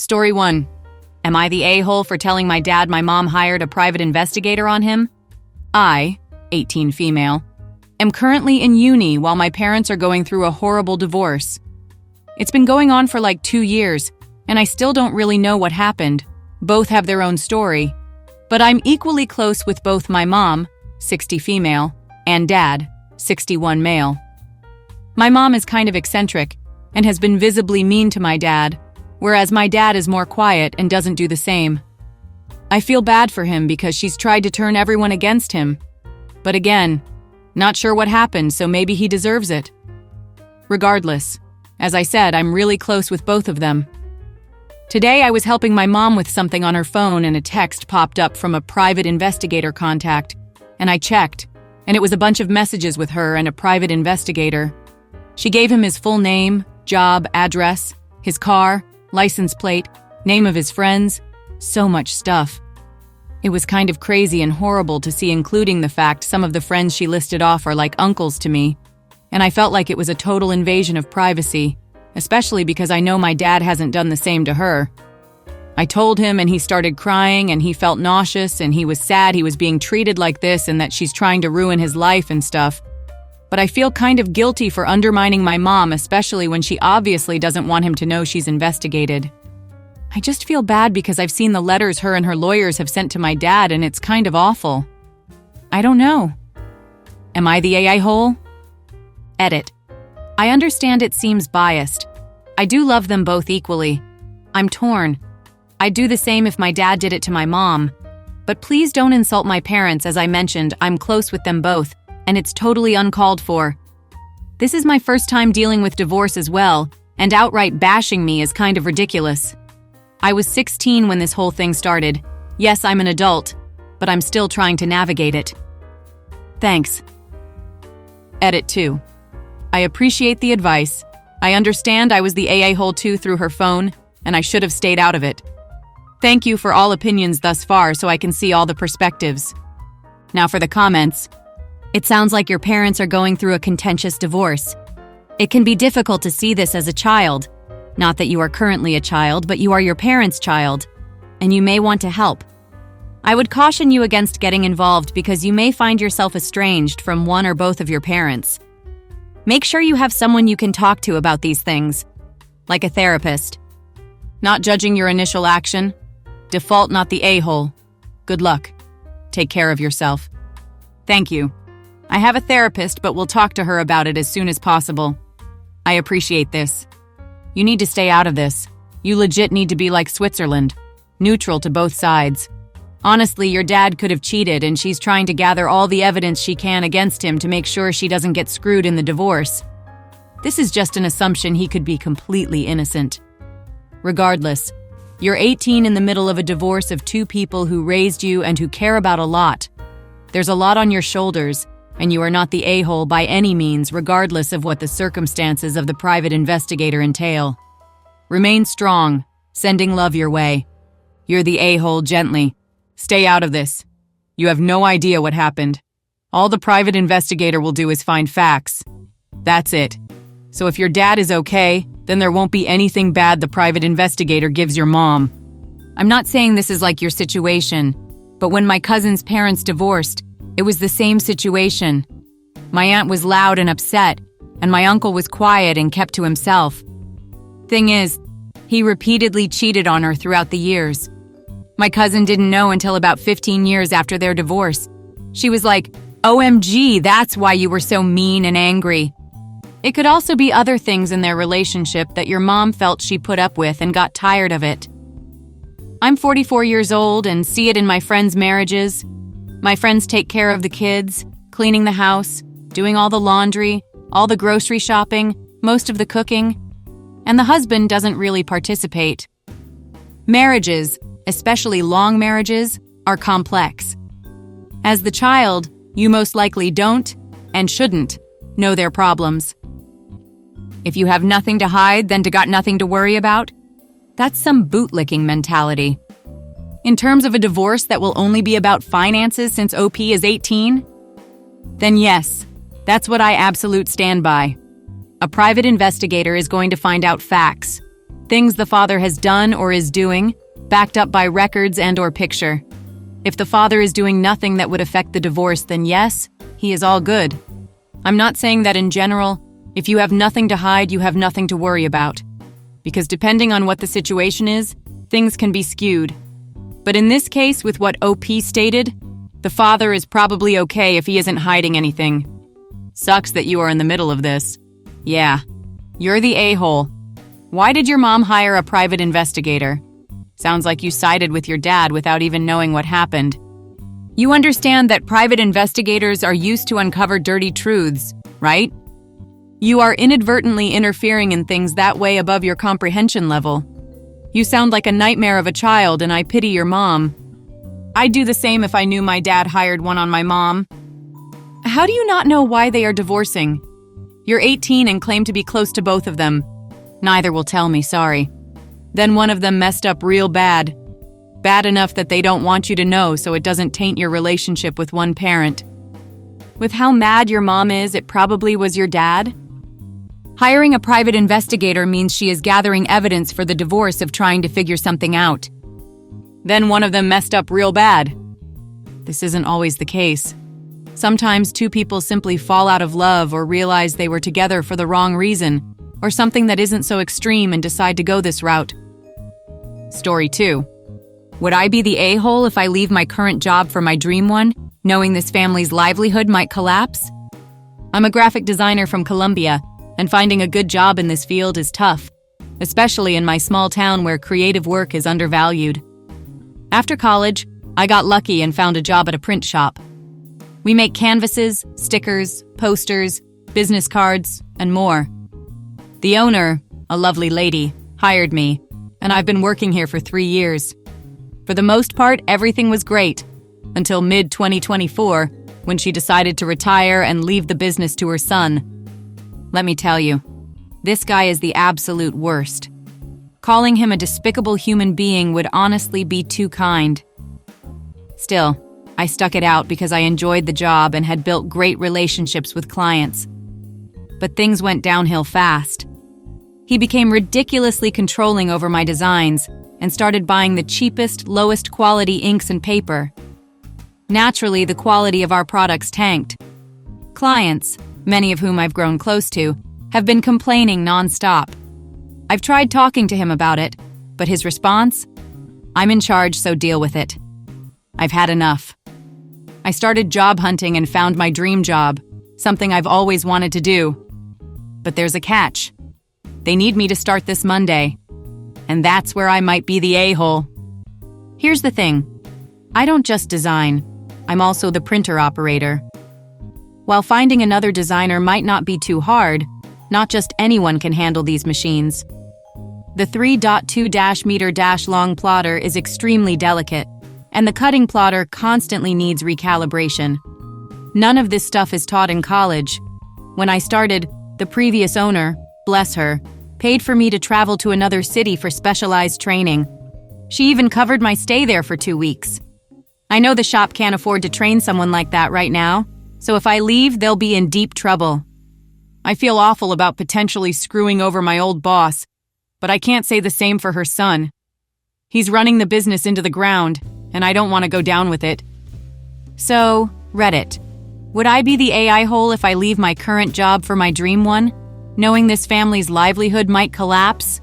Story 1. Am I the a-hole for telling my dad my mom hired a private investigator on him? I, 18 female, am currently in uni while my parents are going through a horrible divorce. It's been going on for like 2 years, and I still don't really know what happened. Both have their own story. But I'm equally close with both my mom, 60 female, and dad, 61 male. My mom is kind of eccentric and has been visibly mean to my dad, whereas my dad is more quiet and doesn't do the same. I feel bad for him because she's tried to turn everyone against him. But again, not sure what happened, so maybe he deserves it. Regardless, as I said, I'm really close with both of them. Today I was helping my mom with something on her phone and a text popped up from a private investigator contact, and I checked, and it was a bunch of messages with her and a private investigator. She gave him his full name, job, address, his car, license plate, name of his friends, so much stuff. It was kind of crazy and horrible to see, including the fact some of the friends she listed off are like uncles to me, and I felt like it was a total invasion of privacy, especially because I know my dad hasn't done the same to her. I told him and he started crying and he felt nauseous and he was sad he was being treated like this and that she's trying to ruin his life and stuff. But I feel kind of guilty for undermining my mom, especially when she obviously doesn't want him to know she's investigated. I just feel bad because I've seen the letters her and her lawyers have sent to my dad and it's kind of awful. I don't know. Am I the a-hole? Edit. I understand it seems biased. I do love them both equally. I'm torn. I'd do the same if my dad did it to my mom. But please don't insult my parents. As I mentioned, I'm close with them both, and it's totally uncalled for. This is my first time dealing with divorce as well, and outright bashing me is kind of ridiculous. I was 16 when this whole thing started. Yes, I'm an adult, but I'm still trying to navigate it. Thanks. Edit 2. I appreciate the advice. I understand I was the a-hole too through her phone, and I should have stayed out of it. Thank you for all opinions thus far so I can see all the perspectives. Now for the comments. It sounds like your parents are going through a contentious divorce. It can be difficult to see this as a child. Not that you are currently a child, but you are your parents' child, and you may want to help. I would caution you against getting involved because you may find yourself estranged from one or both of your parents. Make sure you have someone you can talk to about these things, like a therapist. Not judging your initial action. Default not the a-hole. Good luck. Take care of yourself. Thank you. I have a therapist, but we'll talk to her about it as soon as possible. I appreciate this. You need to stay out of this. You legit need to be like Switzerland, neutral to both sides. Honestly, your dad could have cheated and she's trying to gather all the evidence she can against him to make sure she doesn't get screwed in the divorce. This is just an assumption he could be completely innocent. Regardless, you're 18 in the middle of a divorce of two people who raised you and who care about a lot. There's a lot on your shoulders, and you are not the a-hole by any means, regardless of what the circumstances of the private investigator entail. Remain strong, sending love your way. You're the a-hole gently. Stay out of this. You have no idea what happened. All the private investigator will do is find facts. That's it. So if your dad is okay, then there won't be anything bad the private investigator gives your mom. I'm not saying this is like your situation, but when my cousin's parents divorced, it was the same situation. My aunt was loud and upset, and my uncle was quiet and kept to himself. Thing is, he repeatedly cheated on her throughout the years. My cousin didn't know until about 15 years after their divorce. She was like, OMG, that's why you were so mean and angry. It could also be other things in their relationship that your mom felt she put up with and got tired of it. I'm 44 years old and see it in my friends' marriages. My friends take care of the kids, cleaning the house, doing all the laundry, all the grocery shopping, most of the cooking, and the husband doesn't really participate. Marriages, especially long marriages, are complex. As the child, you most likely don't, and shouldn't, know their problems. If you have nothing to hide, then got nothing to worry about, that's some bootlicking mentality. In terms of a divorce that will only be about finances since OP is 18, then yes, that's what I absolute stand by. A private investigator is going to find out facts. Things the father has done or is doing, backed up by records and/or picture. If the father is doing nothing that would affect the divorce, then yes, he is all good. I'm not saying that in general, if you have nothing to hide, you have nothing to worry about. Because depending on what the situation is, things can be skewed. But in this case, with what OP stated, the father is probably okay if he isn't hiding anything. Sucks that you are in the middle of this. Yeah, you're the a-hole. Why did your mom hire a private investigator? Sounds like you sided with your dad without even knowing what happened. You understand that private investigators are used to uncover dirty truths, right? You are inadvertently interfering in things that way above your comprehension level. You sound like a nightmare of a child, and I pity your mom. I'd do the same if I knew my dad hired one on my mom. How do you not know why they are divorcing? You're 18 and claim to be close to both of them. Neither will tell me, sorry. Then one of them messed up real bad. Bad enough that they don't want you to know so it doesn't taint your relationship with one parent. With how mad your mom is, it probably was your dad? Hiring a private investigator means she is gathering evidence for the divorce of trying to figure something out. Then one of them messed up real bad. This isn't always the case. Sometimes two people simply fall out of love or realize they were together for the wrong reason, or something that isn't so extreme and decide to go this route. Story 2. Would I be the a-hole if I leave my current job for my dream one, knowing this family's livelihood might collapse? I'm a graphic designer from Colombia, and finding a good job in this field is tough, especially in my small town where creative work is undervalued. After college, I got lucky and found a job at a print shop. We make canvases, stickers, posters, business cards, and more. The owner, a lovely lady, hired me, and I've been working here for 3 years. For the most part, everything was great, until mid-2024, when she decided to retire and leave the business to her son. Let me tell you, this guy is the absolute worst. Calling him a despicable human being would honestly be too kind. Still, I stuck it out because I enjoyed the job and had built great relationships with clients. But things went downhill fast. He became ridiculously controlling over my designs and started buying the cheapest, lowest quality inks and paper. Naturally, the quality of our products tanked. Clients, many of whom I've grown close to, have been complaining nonstop. I've tried talking to him about it, but his response? I'm in charge, so deal with it. I've had enough. I started job hunting and found my dream job, something I've always wanted to do. But there's a catch. They need me to start this Monday. And that's where I might be the a-hole. Here's the thing. I don't just design. I'm also the printer operator. While finding another designer might not be too hard, not just anyone can handle these machines. The 3.2-meter long plotter is extremely delicate, and the cutting plotter constantly needs recalibration. None of this stuff is taught in college. When I started, the previous owner, bless her, paid for me to travel to another city for specialized training. She even covered my stay there for 2 weeks. I know the shop can't afford to train someone like that right now, so if I leave, they'll be in deep trouble. I feel awful about potentially screwing over my old boss, but I can't say the same for her son. He's running the business into the ground, and I don't want to go down with it. So, Reddit. Would I be the AI hole if I leave my current job for my dream one, knowing this family's livelihood might collapse?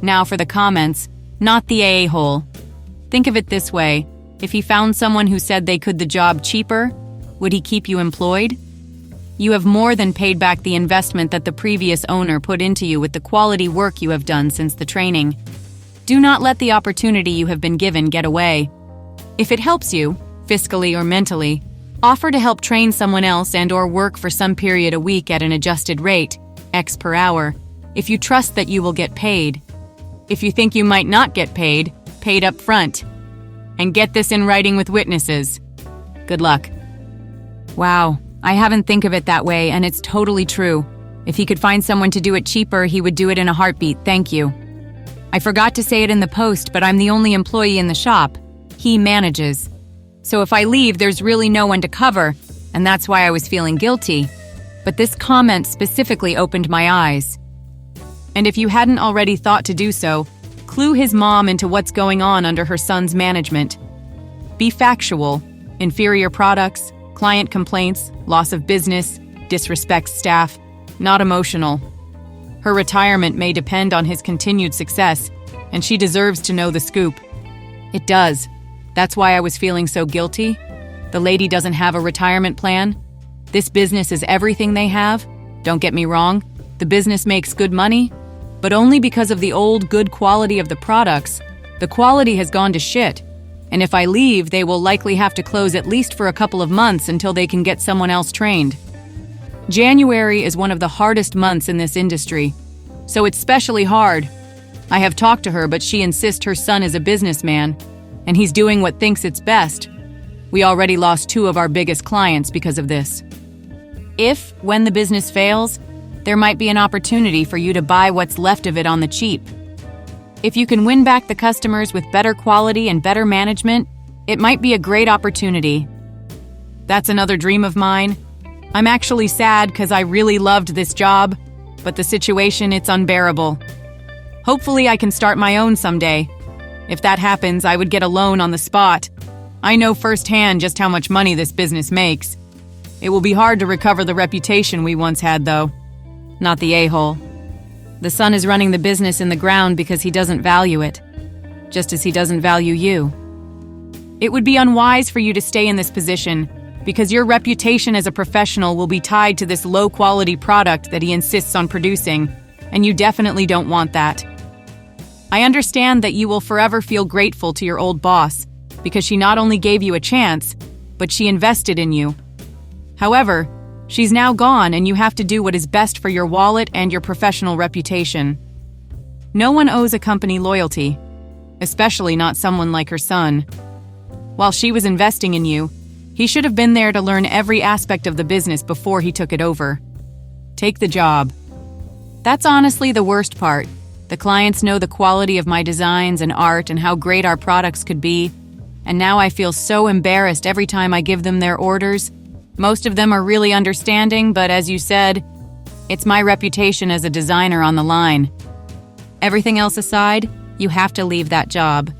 Now for the comments, not the AA hole. Think of it this way. If he found someone who said they could the job cheaper, would he keep you employed? You have more than paid back the investment that the previous owner put into you with the quality work you have done since the training. Do not let the opportunity you have been given get away. If it helps you, fiscally or mentally, offer to help train someone else and/or work for some period a week at an adjusted rate, X per hour, if you trust that you will get paid. If you think you might not get paid up front. And get this in writing with witnesses. Good luck. Wow, I haven't think of it that way, and it's totally true. If he could find someone to do it cheaper, he would do it in a heartbeat, thank you. I forgot to say it in the post, but I'm the only employee in the shop. He manages. So if I leave, there's really no one to cover, and that's why I was feeling guilty. But this comment specifically opened my eyes. And if you hadn't already thought to do so, clue his mom into what's going on under her son's management. Be factual. Inferior products, client complaints, loss of business, disrespects staff, not emotional. Her retirement may depend on his continued success, and she deserves to know the scoop. It does. That's why I was feeling so guilty. The lady doesn't have a retirement plan. This business is everything they have. Don't get me wrong, the business makes good money, but only because of the old good quality of the products. The quality has gone to shit, and if I leave, they will likely have to close at least for a couple of months until they can get someone else trained. January is one of the hardest months in this industry, so it's especially hard. I have talked to her, but she insists her son is a businessman, and he's doing what thinks it's best. We already lost 2 of our biggest clients because of this. When the business fails, there might be an opportunity for you to buy what's left of it on the cheap. If you can win back the customers with better quality and better management, it might be a great opportunity. That's another dream of mine. I'm actually sad because I really loved this job, but the situation, it's unbearable. Hopefully I can start my own someday. If that happens, I would get a loan on the spot. I know firsthand just how much money this business makes. It will be hard to recover the reputation we once had, though. Not the a-hole. The son is running the business in the ground because he doesn't value it, just as he doesn't value you. It would be unwise for you to stay in this position because your reputation as a professional will be tied to this low-quality product that he insists on producing, and you definitely don't want that. I understand that you will forever feel grateful to your old boss because she not only gave you a chance, but she invested in you. However, she's now gone and you have to do what is best for your wallet and your professional reputation. No one owes a company loyalty, especially not someone like her son. While she was investing in you, he should have been there to learn every aspect of the business before he took it over. Take the job. That's honestly the worst part. The clients know the quality of my designs and art and how great our products could be, and now I feel so embarrassed every time I give them their orders. Most of them are really understanding, but as you said, it's my reputation as a designer on the line. Everything else aside, you have to leave that job.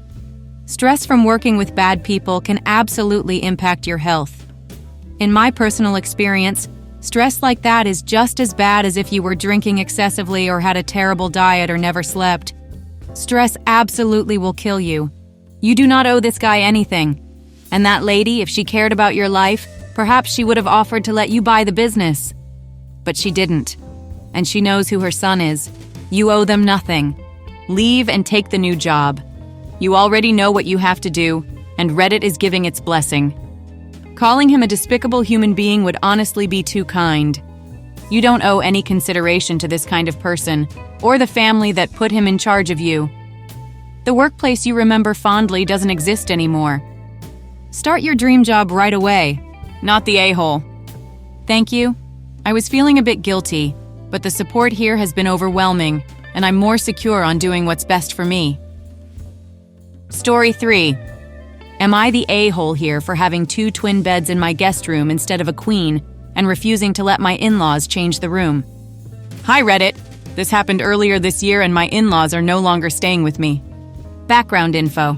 Stress from working with bad people can absolutely impact your health. In my personal experience, stress like that is just as bad as if you were drinking excessively or had a terrible diet or never slept. Stress absolutely will kill you. You do not owe this guy anything. And that lady, if she cared about your life, perhaps she would have offered to let you buy the business. But she didn't. And she knows who her son is. You owe them nothing. Leave and take the new job. You already know what you have to do, and Reddit is giving its blessing. Calling him a despicable human being would honestly be too kind. You don't owe any consideration to this kind of person, or the family that put him in charge of you. The workplace you remember fondly doesn't exist anymore. Start your dream job right away, not the a-hole. Thank you. I was feeling a bit guilty, but the support here has been overwhelming, and I'm more secure on doing what's best for me. Story 3. Am I the a-hole here for having 2 twin beds in my guest room instead of a queen and refusing to let my in-laws change the room? Hi, Reddit. This happened earlier this year and my in-laws are no longer staying with me. Background info.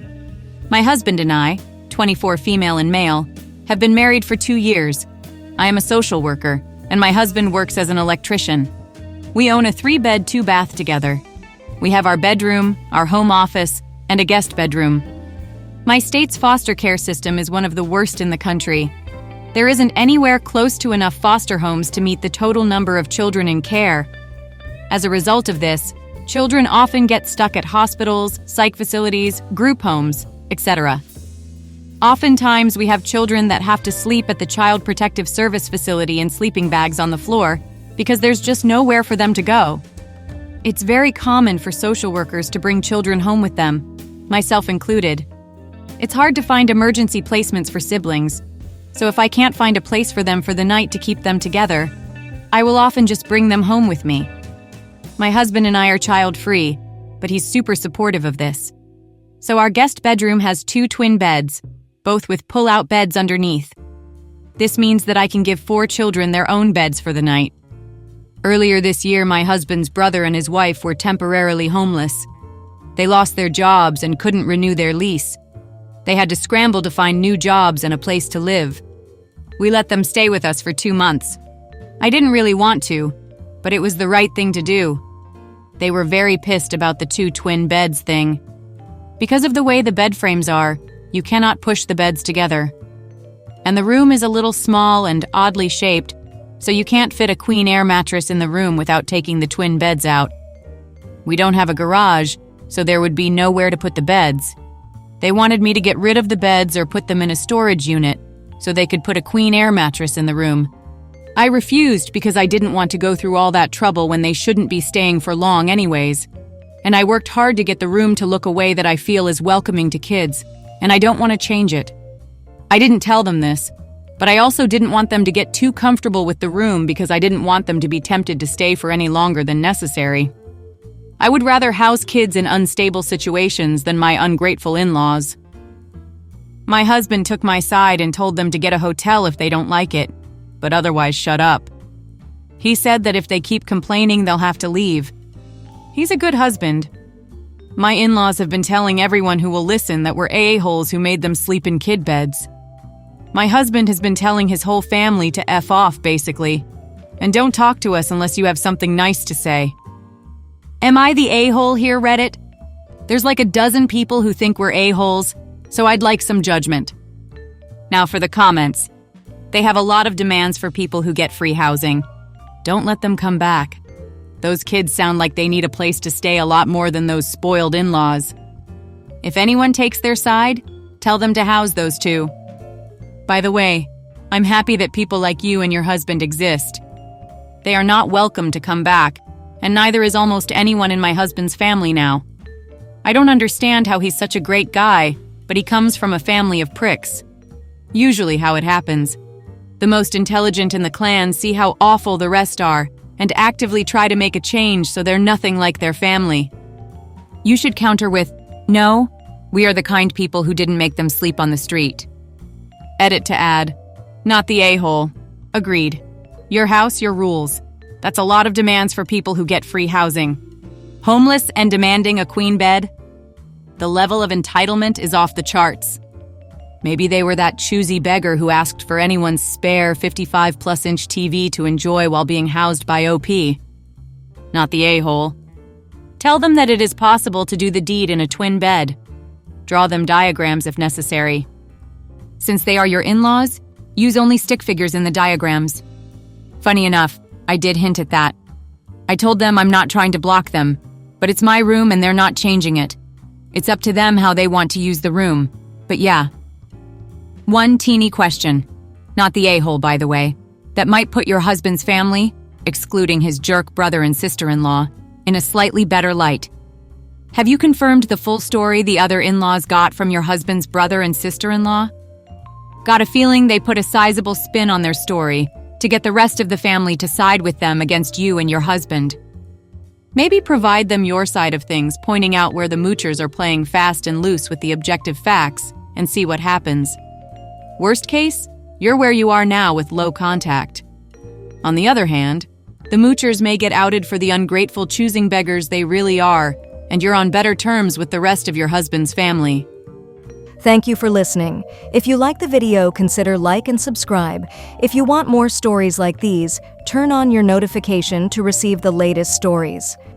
My husband and I, 24 female and male, have been married for 2 years. I am a social worker, and my husband works as an electrician. We own a 3-bed, 2-bath together. We have our bedroom, our home office, and a guest bedroom. My state's foster care system is one of the worst in the country. There isn't anywhere close to enough foster homes to meet the total number of children in care. As a result of this, children often get stuck at hospitals, psych facilities, group homes, etc. Oftentimes, we have children that have to sleep at the Child Protective Service facility in sleeping bags on the floor because there's just nowhere for them to go. It's very common for social workers to bring children home with them, myself included. It's hard to find emergency placements for siblings, so if I can't find a place for them for the night to keep them together, I will often just bring them home with me. My husband and I are child-free, but he's super supportive of this. So our guest bedroom has 2 twin beds, both with pull-out beds underneath. This means that I can give 4 children their own beds for the night. Earlier this year, my husband's brother and his wife were temporarily homeless. They lost their jobs and couldn't renew their lease. They had to scramble to find new jobs and a place to live. We let them stay with us for 2 months. I didn't really want to, but it was the right thing to do. They were very pissed about the 2 twin beds thing. Because of the way the bed frames are, you cannot push the beds together. And the room is a little small and oddly shaped, so you can't fit a queen air mattress in the room without taking the twin beds out. We don't have a garage, so there would be nowhere to put the beds. They wanted me to get rid of the beds or put them in a storage unit, so they could put a queen air mattress in the room. I refused because I didn't want to go through all that trouble when they shouldn't be staying for long anyways. And I worked hard to get the room to look a way that I feel is welcoming to kids, and I don't want to change it. I didn't tell them this, but I also didn't want them to get too comfortable with the room because I didn't want them to be tempted to stay for any longer than necessary. I would rather house kids in unstable situations than my ungrateful in-laws. My husband took my side and told them to get a hotel if they don't like it, but otherwise shut up. He said that if they keep complaining, they'll have to leave. He's a good husband. My in-laws have been telling everyone who will listen that we're a-holes who made them sleep in kid beds. My husband has been telling his whole family to F off, basically. And don't talk to us unless you have something nice to say. Am I the a-hole here, Reddit? There's like a dozen people who think we're a-holes, so I'd like some judgment. Now for the comments. They have a lot of demands for people who get free housing. Don't let them come back. Those kids sound like they need a place to stay a lot more than those spoiled in-laws. If anyone takes their side, tell them to house those 2. By the way, I'm happy that people like you and your husband exist. They are not welcome to come back, and neither is almost anyone in my husband's family now. I don't understand how he's such a great guy, but he comes from a family of pricks. Usually how it happens. The most intelligent in the clan see how awful the rest are and actively try to make a change so they're nothing like their family. You should counter with, "No, we are the kind people who didn't make them sleep on the street." Edit to add, "Not the a-hole. Agreed. Your house, your rules. That's a lot of demands for people who get free housing. Homeless and demanding a queen bed? The level of entitlement is off the charts. Maybe they were that choosy beggar who asked for anyone's spare 55-plus-inch TV to enjoy while being housed by OP. Not the a-hole. Tell them that it is possible to do the deed in a twin bed. Draw them diagrams if necessary. Since they are your in-laws, use only stick figures in the diagrams. Funny enough, I did hint at that. I told them I'm not trying to block them, but it's my room and they're not changing it. It's up to them how they want to use the room. But yeah. One teeny question, not the a-hole by the way, that might put your husband's family, excluding his jerk brother and sister-in-law, in a slightly better light. Have you confirmed the full story the other in-laws got from your husband's brother and sister-in-law? Got a feeling they put a sizable spin on their story to get the rest of the family to side with them against you and your husband. Maybe provide them your side of things, pointing out where the moochers are playing fast and loose with the objective facts, and see what happens. Worst case, you're where you are now with low contact. On the other hand, the moochers may get outed for the ungrateful choosing beggars they really are, and you're on better terms with the rest of your husband's family. Thank you for listening. If you like the video, consider like and subscribe. If you want more stories like these, turn on your notification to receive the latest stories.